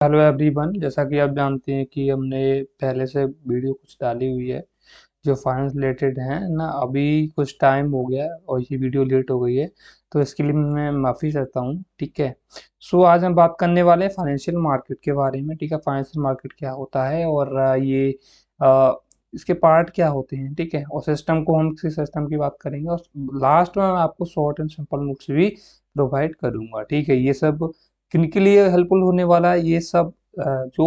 Hello everyone, जैसा कि आप जानते हैं कि हमने पहले से वीडियो कुछ डाली हुई है जो फाइनेंस रिलेटेड है ना। अभी कुछ टाइम हो गया है और ये वीडियो लेट हो गई है, तो इसके लिए मैं माफ़ी चाहता हूँ। ठीक है। सो आज हम बात करने वाले हैं फाइनेंशियल मार्केट के बारे में। ठीक है, फाइनेंशियल मार्केट क्या होता है और इसके पार्ट क्या होते हैं। ठीक है, और सिस्टम को हम किसी सिस्टम की बात करेंगे और लास्ट में मैं आपको शॉर्ट एंड सिंपल नोट्स भी प्रोवाइड करूंगा। ठीक है, ये सब किनके लिए हेल्पफुल होने वाला है, ये सब जो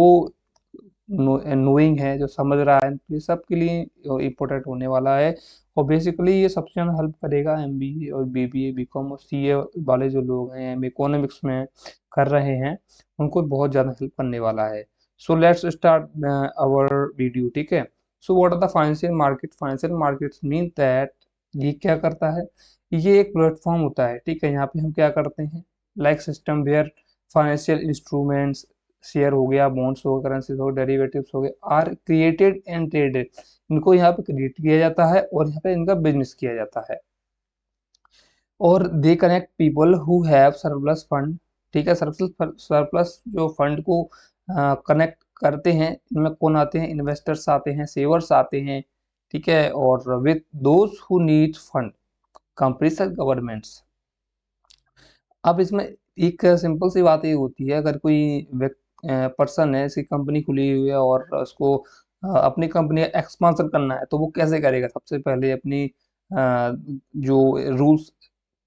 नोइंग है, जो समझ रहा है, ये सब के लिए इम्पोर्टेंट होने वाला है। और बेसिकली ये सबसे ज़्यादा हेल्प करेगा एमबीए और बीबीए बीकॉम और सीए वाले जो लोग हैं, एम इकोनॉमिक्स में कर रहे हैं, उनको बहुत ज़्यादा हेल्प करने वाला है। So let's start our video. ठीक है। So what are the financial market? Financial markets mean that, ये क्या करता है, ये एक प्लेटफॉर्म होता है। ठीक है, यहाँ पे हम क्या करते हैं, like system where financial instruments, share हो गया, बॉन्ड्स हो गए, करेंसीज हो गए, डेरिवेटिव्स हो गए, आर क्रिएटेड एंड ट्रेडेड। इनको यहाँ पे क्रिएट किया जाता है और यहाँ पे इनका बिजनेस किया जाता है। और they connect people who have surplus fund. ठीक है, सरप्लस सरप्लस जो फंड को कनेक्ट करते हैं, इनमें कौन आते हैं, इन्वेस्टर्स आते हैं, सेवर्स आते हैं। ठीक है, और with those who need fund, companies और गवर्नमेंट्स। अब इसमें एक सिंपल सी बात ये होती है, अगर कोई पर्सन है, इसकी कंपनी खुली हुई है और उसको अपनी कंपनी एक्सपांसन करना है, तो वो कैसे करेगा? सबसे पहले अपनी जो रूल्स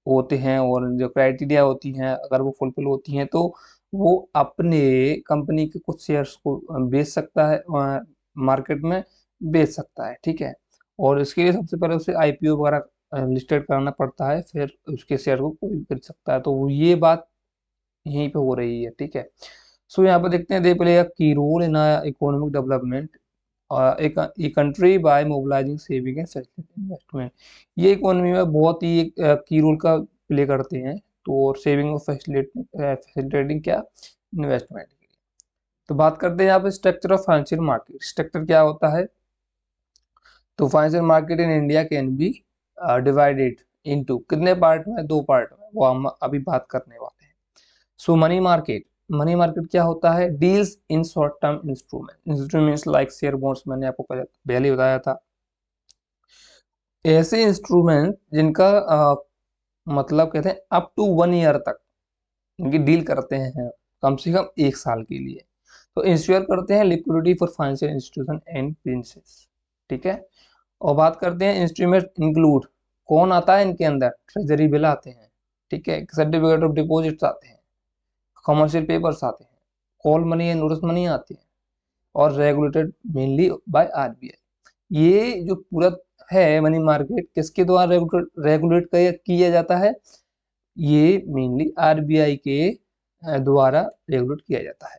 होते हैं और जो क्राइटेरिया होती हैं, अगर वो फुलफिल होती हैं, तो वो अपने कंपनी के कुछ शेयर्स को बेच सकता है, मार्केट में बेच सकता है। ठीक है, और इसके लिए सबसे पहले उसे आईपीओ वगैरह लिस्टेड कराना पड़ता है, फिर उसके शेयर को कोई भी खरीद सकता है। तो ये बात यहीं पे हो रही है। ठीक है। सो यहाँ पे देखते हैं, दे प्ले अ की रोल इन इकोनॉमिक डेवलपमेंट एक country bye mobilising saving and investment. ये इकोनॉमी में बहुत ही एक की रोल का प्ले करते हैं। तो सेविंग और फैसिलिटेटिंग क्या, इन्वेस्टमेंट के लिए। तो बात करते हैं यहाँ पे structure of financial market. Structure क्या होता है? तो financial market in India can be divided into कितने पार्ट में, दो पार्ट में, वो हम अभी बात करने वाले हैं। सो मनी मार्केट, मनी मार्केट क्या होता है, deals in short term instruments like share bonds, मैंने आपको पहले बताया था। ऐसे इंस्ट्रूमेंट जिनका मतलब कहते हैं अप टू 1 ईयर तक इनकी डील करते हैं, कम से कम 1 साल के लिए। तो इंश्योर करते हैं liquidity for financial institution and businesses. ठीक है। और बात करते हैं इंस्ट्रूमेंट इंक्लूड, कौन आता है इनके अंदर, ट्रेजरी बिल आते हैं। ठीक है, सर्टिफिकेट ऑफ डिपॉजिट्स आते हैं, कमर्शियल पेपर्स आते हैं, call money and notice money आते हैं, और रेगुलेटेड मेनली बाय आरबीआई। ये जो पूरा है मनी मार्केट, किसके द्वारा रेगुलेट किया जाता है? ये मेनली आरबीआई के द्वारा रेगुलेट किया जाता है।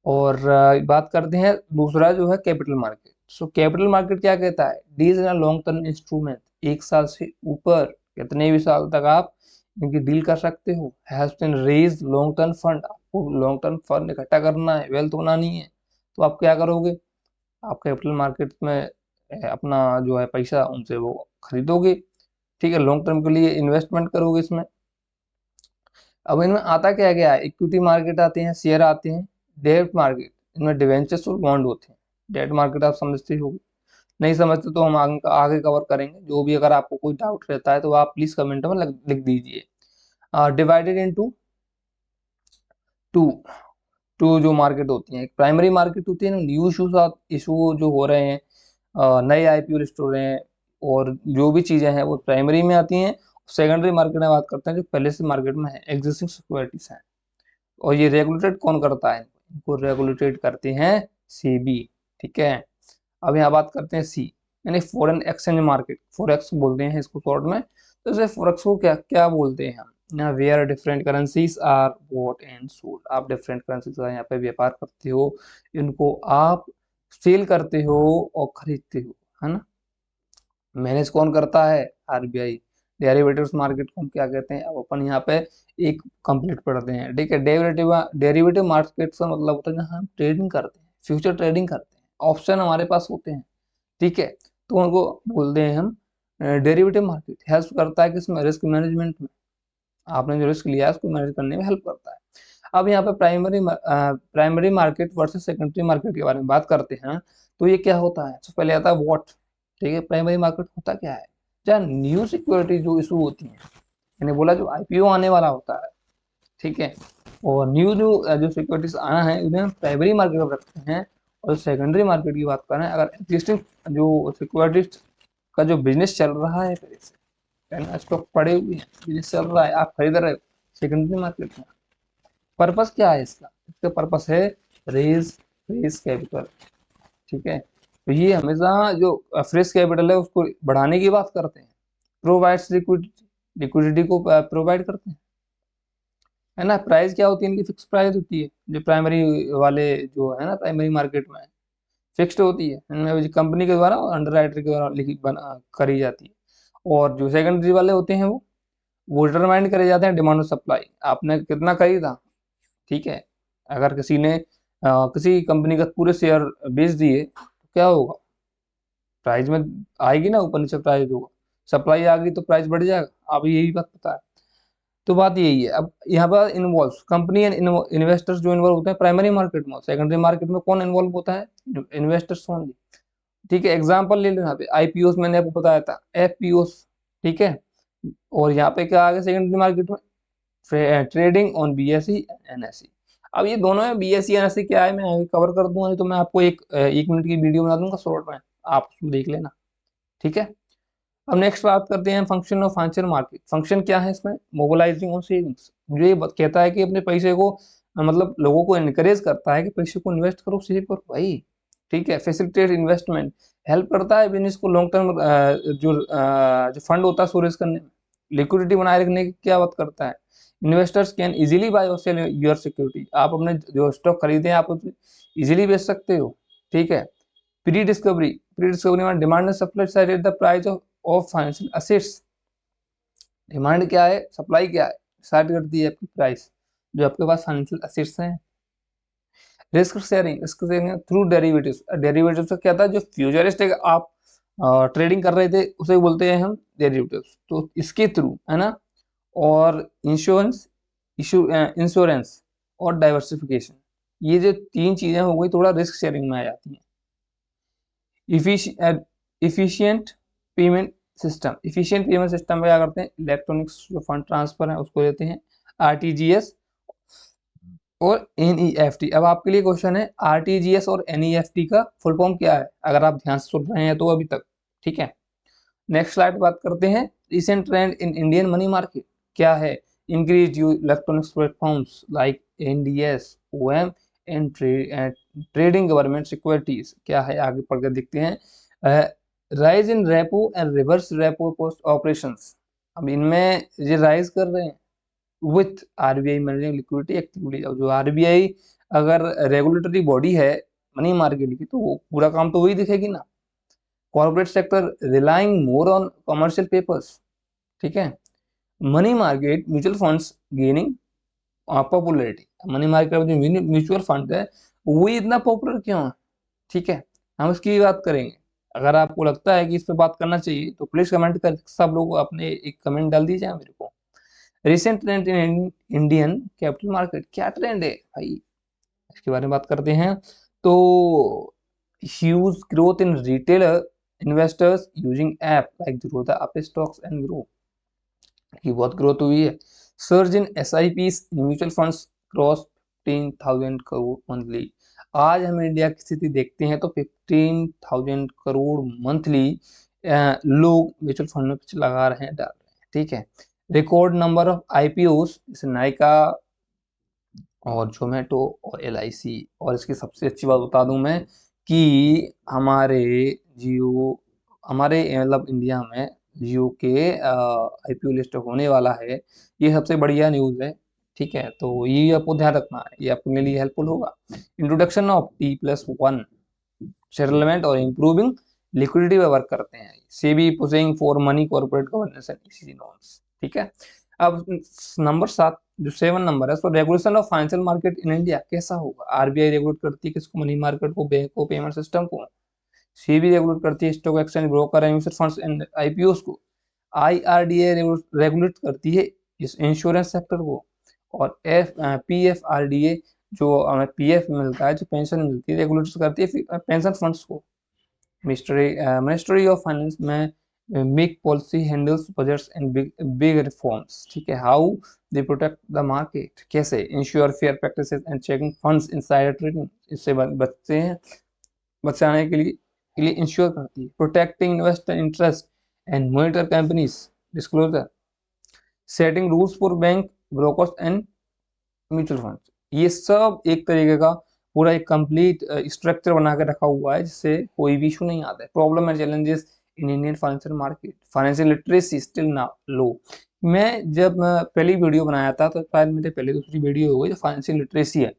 और बात करते हैं दूसरा जो है capital market. So capital market क्या कहता है, deal in long term instrument, 1 साल से ऊपर कितने भी साल तक आप इनकी डील कर सकते हो। Has been raise long term fund, आपको लॉन्ग टर्म फंड इकट्ठा करना है, वेल्थ बनानी है, तो आप क्या करोगे, आप कैपिटल मार्केट में अपना जो है पैसा उनसे वो खरीदोगे। ठीक है, लॉन्ग टर्म के लिए इन्वेस्टमेंट करोगे इसमें। अब इनमें आता क्या क्या है, इक्विटी मार्केट आते हैं, शेयर आते हैं, डेब्ट मार्केट, इनमें डिवेंचर्स और बॉन्ड होते हैं। डेब्ट मार्केट आप समझते हो, नहीं समझते तो हम आगे कवर करेंगे। जो भी अगर आपको कोई डाउट रहता है तो आप प्लीज कमेंट में लिख दीजिए। डिवाइडेड इनटू टू, टू जो मार्केट होती है, एक प्राइमरी मार्केट होती है ना, न्यू इशू जो हो रहे हैं, नए आईपीओ लिस्ट हो रहे हैं, और जो भी चीजें हैं वो प्राइमरी में आती हैं। सेकेंडरी मार्केट में बात करते हैं जो पहले से मार्केट में है, एग्जिस्टिंग सिक्योरिटीज हैं। और ये रेगुलेटेड कौन करता है, इनको रेगुलेटेड करते हैं सेबी। ठीक है। अब यहाँ बात करते हैं सी, यानी फॉरेन एक्सचेंज मार्केट, फॉरेक्स बोलते हैं इसको शॉर्ट में। तो इसे फॉरेक्स को क्या क्या बोलते हैं हम, यहाँ where different currencies are bought and sold, आप डिफरेंट करेंसीज का यहाँ पे व्यापार करते हो, इनको आप सेल करते हो और खरीदते हो, है ना। मैनेज कौन करता है, आरबीआई। डेरिवेटिव्स मार्केट को हम क्या कहते हैं, अब अपन यहाँ पे एक कंप्लीट पढ़ते हैं। ठीक है, डेरिवेटिव मार्केट का मतलब होता है जहाँ हम ट्रेडिंग करते हैं, फ्यूचर ट्रेडिंग करते हैं, ऑप्शन हमारे पास होते हैं। ठीक है, तो उनको बोलते हैं हम डेरिवेटिव मार्केट। हेल्प करता है किसमें, रिस्क मैनेजमेंट में। आपने जो रिस्क लिया है उसको मैनेज करने में हेल्प करता है। अब यहाँ पे primary market versus secondary market के बारे में बात करते हैं। तो ये क्या होता है, सबसे पहले आता है वॉट। ठीक है, प्राइमरी मार्केट होता क्या है, जहाँ न्यू सिक्योरिटी जो इशू होती है, मैंने बोला जो आईपीओ आने वाला होता है, ठीक है, और न्यू जो जो सिक्योरिटीज आना है उन्हें हम प्राइमरी मार्केट में रखते हैं। और सेकेंडरी मार्केट की बात करें, अगर एग्जिस्टिंग जो सिक्योरिटीज का जो बिजनेस चल रहा है पहले से, स्टॉक पड़े हुए हैं, बिजनेस चल रहा है, आप खरीद रहे हो सेकेंडरी मार्केट में। पर्पस क्या है इसका, इसका पर्पस है रेज रेज कैपिटल। ठीक है, तो ये हमेशा जो फ्रेश कैपिटल है उसको बढ़ाने की बात करते हैं, प्रोवाइड्स लिक्विडिटी, लिक्विडिटी को प्रोवाइड करते हैं, है ना। प्राइस क्या होती है इनकी, फिक्स प्राइस होती है, जो प्राइमरी वाले जो है ना प्राइमरी मार्केट में फिक्स्ड होती है, इनमें कंपनी के द्वारा और अंडरराइटर के द्वारा लिखी करी जाती है। और जो सेकेंडरी वाले होते हैं वो डिटरमाइन करे जाते हैं डिमांड और सप्लाई, आपने कितना खरीदा। ठीक है, अगर किसी ने किसी कंपनी का पूरे शेयर बेच दिए तो क्या होगा, प्राइस में आएगी ना, ऊपर नीचे प्राइस होगा, सप्लाई आ गई तो प्राइस बढ़ जाएगा, आप यही बात पता है। तो बात यही है। अब यहाँ पर इन्वॉल्व कंपनी एंड इन्वेस्टर्स जो इन्वॉल्व होते हैं प्राइमरी मार्केट में, सेकेंडरी मार्केट में कौन इन्वॉल्व होता है, इन्वेस्टर्स ओनली। ठीक है, एग्जांपल ले लो, यहाँ पे आईपीओस मैंने आपको बताया था, एफपीओस। ठीक है, और यहाँ पे क्या आ गया सेकेंडरी मार्केट में, ट्रेडिंग ऑन बीएसई एनएसई। अब ये दोनों है, बीएसई एनएसई क्या है मैं आगे कवर कर दूंगा, नहीं तो मैं आपको एक मिनट की वीडियो बना दूंगा शॉर्ट में, आप उसमें देख लेना। ठीक है, अब नेक्स्ट बात करते हैं function of financial market. Function क्या है इसमें, मोबिलाइजिंग ऑन सेविंग्स, जो ये कहता है कि अपने पैसे को मतलब लोगों को इनकरेज करता है कि पैसे को इन्वेस्ट करो, सेव करो भाई। ठीक है, फैसिलिटेट इन्वेस्टमेंट, हेल्प करता है बिजनेस को लॉन्ग टर्म जो फंड होता है सोरेज करने में, लिक्विडिटी बनाए रखने की क्या बात करता है। इन्वेस्टर्स कैन इजीली बाय और सेल योर सिक्योरिटी, आप अपने जो स्टॉक खरीदे हैं आप इजीली बेच सकते हो। ठीक है, प्री डिस्कवरी में demand and supply side at the price of financial assets. Demand क्या है, सप्लाई क्या है, डिसाइड करती है आपकी प्राइस जो आपके पास फाइनेंशियल असेट्स हैं। Risk sharing through derivatives, derivatives का क्या था, जो फ्यूचरिस्टिक आप ट्रेडिंग कर रहे थे उसे बोलते हैं हम डेरिवेटिव्स, तो इसके थ्रू, है ना। और इंश्योरेंस इंश्योरेंस और डाइवर्सिफिकेशन, ये जो तीन चीजें हो गई थोड़ा रिस्क शेयरिंग में आ जाती हैं। Efficient payment system, efficient payment system में क्या करते हैं, इलेक्ट्रॉनिक्स जो फंड ट्रांसफर है उसको देते हैं, आरटीजीएस और एनईएफटी। अब आपके लिए क्वेश्चन है, आरटीजीएस और एनईएफटी का फुल फॉर्म क्या है, अगर आप ध्यान से सुन रहे हैं तो अभी तक। ठीक है, नेक्स्ट स्लाइड बात करते हैं, recent trend in Indian money market क्या है, increase use electronics platforms like NDS OM and trading government securities, क्या है आगे पढ़कर देखते हैं। Rise in repo and reverse repo post operations, अब इनमें ये राइज कर रहे हैं with RBI managing liquidity activity. जो आरबीआई अगर रेगुलेटरी बॉडी है मनी मार्केट की, तो वो पूरा काम तो वही दिखेगी ना। Corporate sector relying more on commercial papers. ठीक है, money market mutual funds gaining popularity, money market में जो म्यूचुअल फंड है वो इतना पॉपुलर क्यों है। ठीक है, हम इसकी बात करेंगे। अगर आपको लगता है कि इस पर बात करना चाहिए तो प्लीज कमेंट कर, सब लोग अपने एक कमेंट डाल दीजिए मेरे को। Recent trend in Indian capital market, क्या ट्रेंड है भाई, इसके बारे में बात करते हैं। तो huge growth in retail investors using app like Zerodha up stocks and grow, की बहुत ग्रोथ हुई है। सर्ज इन SIPs mutual funds cross 15,000 crore monthly. आज हम इंडिया की स्थिति देखते हैं तो 15,000 करोड़ मंथली लोग म्यूचुअल फंड में कुछ लगा रहे हैं, डाल रहे हैं। ठीक है, रिकॉर्ड नंबर ऑफ IPOs जैसे नाइका और जोमेटो और LIC। और इसकी सबसे अच्छी बात बता दूं मैं कि हमारे जियो, हमारे मतलब इंडिया में जियो के IPO लिस्ट होने वाला है, ये सबसे बढ़िया न्यूज़ है। ठीक है, तो ये आपको ध्यान रखना है, ये आपके लिए हेल्पफुल होगा। इंट्रोडक्शन ऑफ T+1 सेटलमेंट और इम्प्रूविंग लिक्विडिटी पे वर्क करते हैं, SEBI pushing for money corporate governance and ECG norms. ठीक है, अब नंबर 7 जो 7 नंबर है, so regulation of financial market in India कैसा होगा। आरबीआई रेगुलेट करती है किसको, मनी मार्केट को, बैंक को, पेमेंट सिस्टम को। सेबी रेगुलेट करती है stock exchange, broker and mutual funds and IPOs को। IRDA रेगुलेट करती है इस इंश्योरेंस सेक्टर को। और PFRDA जो हमें PF मिलता है, जो पेंशन मिलती है, रेगुलेट करती है पेंशन फंड्स को। मिनिस्ट्री ऑफ फाइनेंस में make policy, handles budgets and big reforms. ठीक है, how they protect the market, कैसे ensure fair practices and checking funds insider trading, इससे बचते हैं, बचाने के लिए इंश्योर करती है। Protecting investor interest and monitor companies disclosure, setting rules for bank brokers and mutual fund. ये सब एक तरीके का पूरा एक कंप्लीट स्ट्रक्चर बना के रखा हुआ है, जिससे कोई भी इशू नहीं आता है। Problem and challenges in Indian financial market, financial literacy still ना लो। मैं जब पहली वीडियो बनाया था, तो शायद मेरे पहले दूसरी वीडियो हो गई जो फाइनेंशियल लिटरेसी है।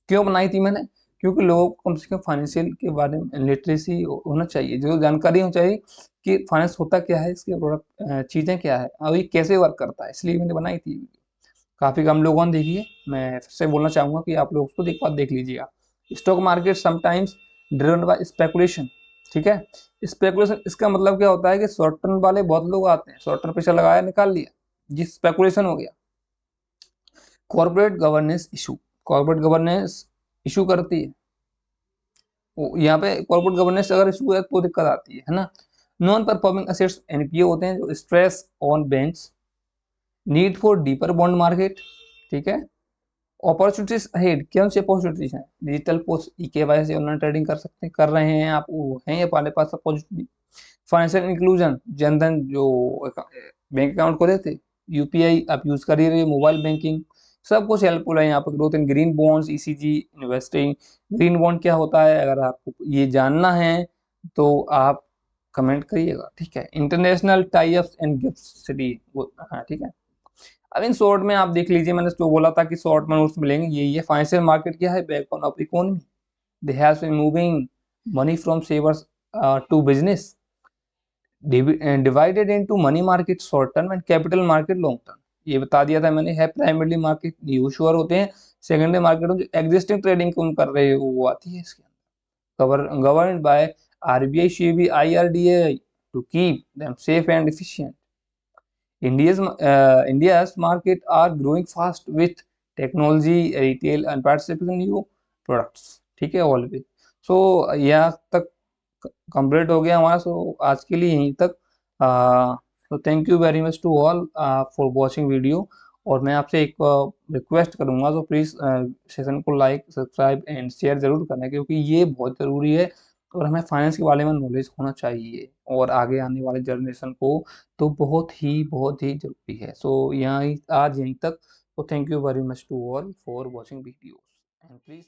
क्यों बनाई थी मैंने? क्योंकि लोगों को कम से कम फाइनेंशियल के बारे में लिटरेसी होना चाहिए, जो जानकारी होनी चाहिए कि फाइनेंस होता क्या है, इसके प्रोडक्ट चीज़ें क्या है और ये कैसे वर्क करता है, इसलिए मैंने बनाई थी। काफ़ी कम लोगों ने देखी है। मैं फिर से बोलना चाहूँगा कि आप लोग उसको एक बार देख लीजिएगा। Stock market sometimes driven by speculation. ठीक है, स्पेकुलेशन इसका मतलब क्या होता है कि शॉर्ट टर्म वाले बहुत लोग आते हैं, शॉर्ट टर्म पैसा लगाया निकाल लिया, जिस स्पेकुलेशन हो गया। Corporate governance issue, corporate governance issue करती है। यहाँ पे कॉर्पोरेट गवर्नेंस अगर इशू है तो दिक्कत आती है ना। नॉन परफॉर्मिंग असेट्स NPA होते हैं, जो stress on banks, need for deeper bond market. ठीक है, अपॉर्चुनिटीज अहेड, कौन सी अपॉर्चुनिटीज हैं? Digital post, KYC online trading कर सकते हैं, कर रहे हैं आप, वो हैं ये हमारे पास अपॉर्चुनिटी। फाइनेंशियल इंक्लूजन, जनधन जो बैंक अकाउंट खोले थे, UPI आप यूज कर ही रहे, मोबाइल बैंकिंग, सब कुछ हेल्पफुल है यहाँ पर। Growth in green bonds, ECG investing. Green bond क्या होता है, अगर आपको ये जानना है तो आप कमेंट करिएगा। ठीक है, international tie ups and gift city, हाँ ठीक है। अब इन शॉर्ट में आप देख लीजिए, मैंने जो बोला था कि शॉर्ट में नोट्स मिलेंगे, ये फाइनेंशियल मार्केट क्या है, backbone of economy, they have been moving money from savers to business, divided into money market short term and capital market long term. ये बता दिया था मैंने, है प्राइमरी मार्केट न्यू श्योर होते हैं, सेकेंडरी मार्केट में जो एग्जिस्टिंग ट्रेडिंग तुम कर रहे हो वो आती है इसके अंदर। Governed by RBI, SEBI, IRDA to keep them safe and efficient. India's market are growing fast with technology, retail and participation in new products. ठीक है, ऑलवेज। सो यहाँ तक कंप्लीट हो गया हमारा। सो आज के लिए यहीं तक। तो thank you very much to all for watching video. और मैं आपसे एक रिक्वेस्ट करूंगा, तो प्लीज़ सेशन को लाइक, सब्सक्राइब एंड शेयर जरूर करना, क्योंकि ये बहुत ज़रूरी है और हमें फाइनेंस के बारे में नॉलेज होना चाहिए, और आगे आने वाले जनरेशन को तो बहुत ही जरूरी है। सो यहाँ आज यहीं तक। तो thank you very much to all for watching videos and please